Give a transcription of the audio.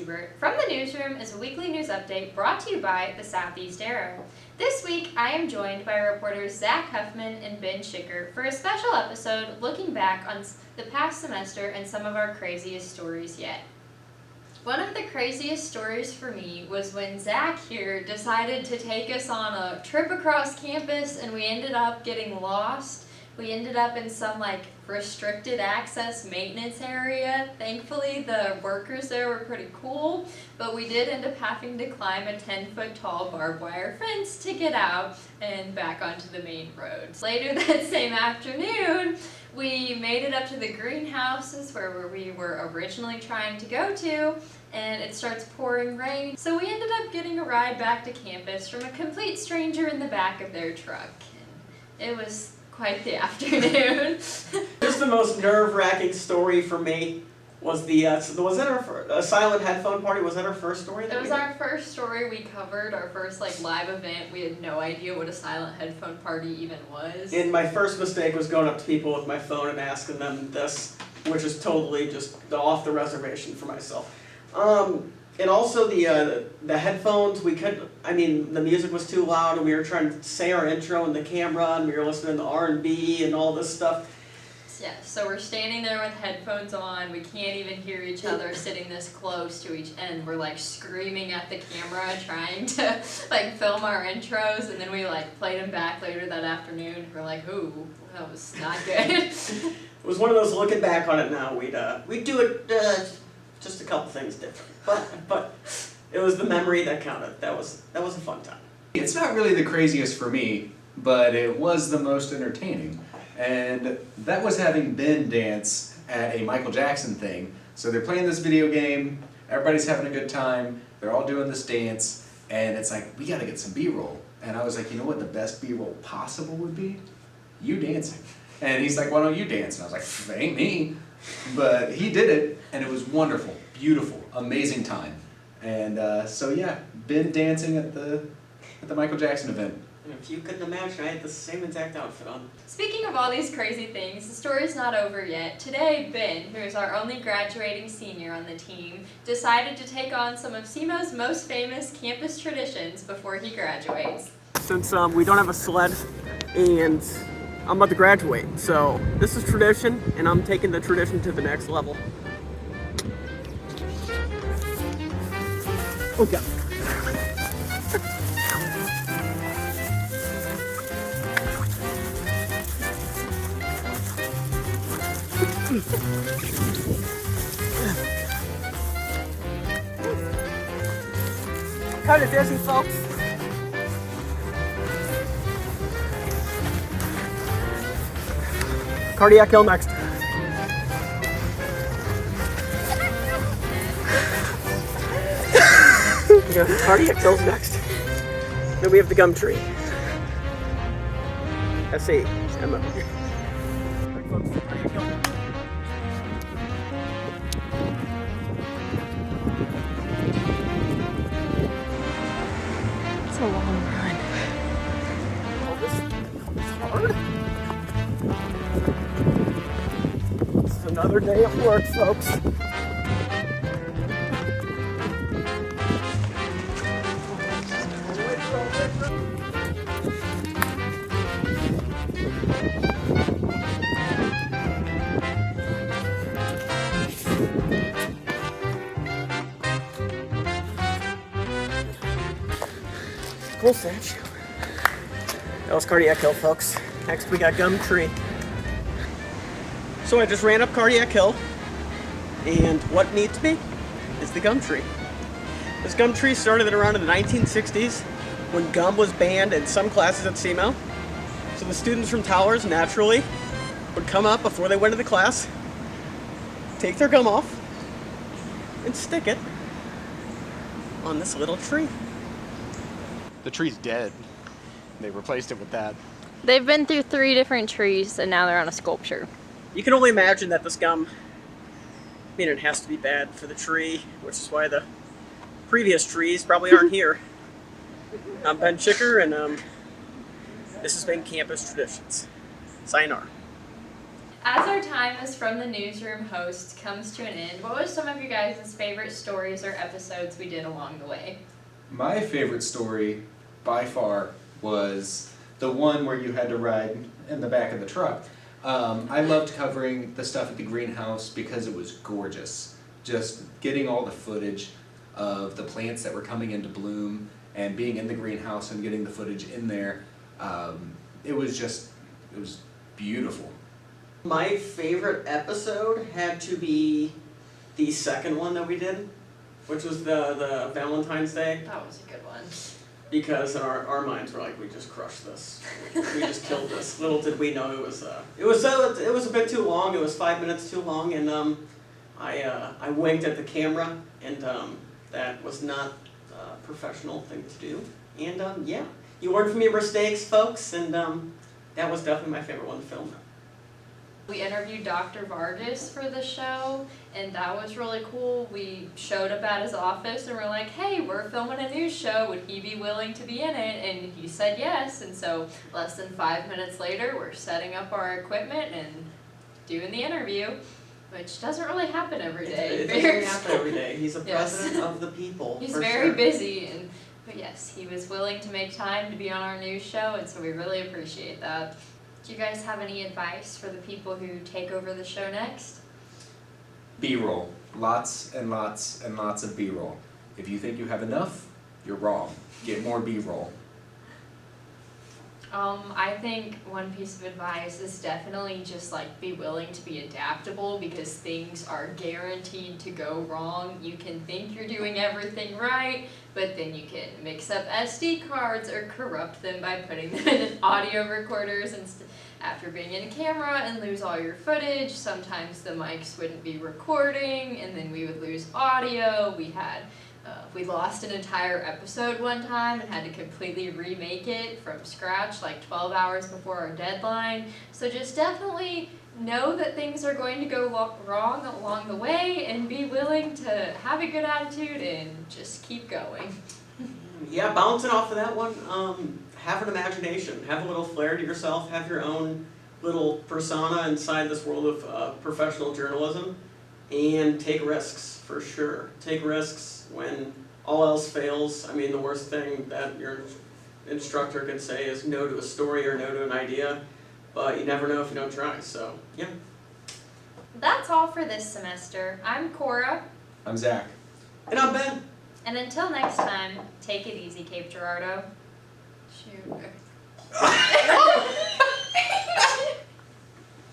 Siebert. From the Newsroom is a weekly news update brought to you by the Southeast Arrow. This week, I am joined by reporters Zach Huffman and Ben Schicker for a special episode looking back on the past semester and some of our craziest stories yet. One of the craziest stories for me was when Zach here decided to take us on a trip across campus and we ended up getting lost. We ended up in some restricted access maintenance area. Thankfully, the workers there were pretty cool, but we did end up having to climb a 10-foot tall barbed wire fence to get out and back onto the main roads. Later that same afternoon, we made it up to the greenhouses where we were originally trying to go to, and it starts pouring rain. So we ended up getting a ride back to campus from a complete stranger in the back of their truck. And it was quite the afternoon. Just the most nerve-wracking story for me was was that our silent headphone party? Was that our first story? It was our first story we covered, our first live event. We had no idea what a silent headphone party even was. And my first mistake was going up to people with my phone and asking them this, which is totally just off the reservation for myself. And also the headphones, the music was too loud and we were trying to say our intro in the camera and we were listening to R&B and all this stuff. Yeah, so we're standing there with headphones on, we can't even hear each other sitting this close to each end. We're screaming at the camera trying to film our intros, and then we played them back later that afternoon. We're like, ooh, that was not good. It was one of those, looking back on it now, we'd do it just a couple things different. But it was the memory that counted. That was a fun time. It's not really the craziest for me, but it was the most entertaining. And that was having Ben dance at a Michael Jackson thing. So they're playing this video game, everybody's having a good time, they're all doing this dance, and it's like, we gotta get some B-roll. And I was like, you know what the best B-roll possible would be? You dancing. And he's like, why don't you dance? And I was like, ain't me. But he did it, and it was wonderful, beautiful, amazing time. And so yeah, Ben dancing at the Michael Jackson event. And if you couldn't imagine, I had the same exact outfit on. Speaking of all these crazy things, the story's not over yet. Today, Ben, who is our only graduating senior on the team, decided to take on some of SEMO's most famous campus traditions before he graduates. Since we don't have a sled and I'm about to graduate, so this is tradition and I'm taking the tradition to the next level. Okay. Kind of dizzy, folks. Cardiac hill next. We got cardiac hills next. Then we have the gum tree. S-A-M-O. It's a long run. Oh, this is hard. This is another day of work, folks. Cool statue. That was Cardiac Hill, folks. Next we got Gum Tree. So I just ran up Cardiac Hill, and what meets me is the gum tree. This gum tree started around in the 1960s when gum was banned in some classes at SEMO. So the students from Towers naturally would come up before they went to the class, take their gum off, and stick it on this little tree. The tree's dead. They replaced it with that. They've been through 3 different trees and now they're on a sculpture. You can only imagine that this gum, it has to be bad for the tree, which is why the previous trees probably aren't here. I'm Ben Schicker, and this has been Campus Traditions. Sayonara. As our time as From the Newsroom host comes to an end, what was some of you guys' favorite stories or episodes we did along the way? My favorite story, by far, was the one where you had to ride in the back of the truck. I loved covering the stuff at the greenhouse because it was gorgeous. Just getting all the footage of the plants that were coming into bloom and being in the greenhouse and getting the footage in there. It was beautiful. My favorite episode had to be the second one that we did, which was the Valentine's Day, That was a good one. because our minds were like, we just crushed this, we just killed this. Little did we know it was a bit too long. It was 5 minutes too long, and I winked at the camera, and that was not a professional thing to do. And yeah, you learn from your mistakes, folks, and that was definitely my favorite one to film. We interviewed Dr. Vargas for the show, and that was really cool. We showed up at his office and we're like, hey, we're filming a news show, would he be willing to be in it? And he said yes, and so less than 5 minutes later, we're setting up our equipment and doing the interview, which doesn't really happen every day. It doesn't happen every day. He's a Yes. president of the people. He's for very sure. busy, but yes, he was willing to make time to be on our news show, and so we really appreciate that. Do you guys have any advice for the people who take over the show next? B-roll. Lots and lots and lots of B-roll. If you think you have enough, you're wrong. Get more B-roll. I think one piece of advice is definitely just like be willing to be adaptable, because things are guaranteed to go wrong. You can think you're doing everything right, but then you can mix up SD cards or corrupt them by putting them in audio recorders after being in a camera, and lose all your footage. Sometimes the mics wouldn't be recording, and then we would lose audio. We lost an entire episode one time and had to completely remake it from scratch like 12 hours before our deadline. So just definitely know that things are going to go wrong along the way, and be willing to have a good attitude and just keep going. Yeah, bouncing off of that one, have an imagination, have a little flair to yourself, have your own little persona inside this world of professional journalism, and take risks, for sure. Take risks when all else fails. I mean, the worst thing that your instructor could say is no to a story or no to an idea, but you never know if you don't try, so yeah. That's all for this semester. I'm Kora, I'm Zach. And I'm Ben. and until next time, take it easy, Cape Girardeau. Shoot.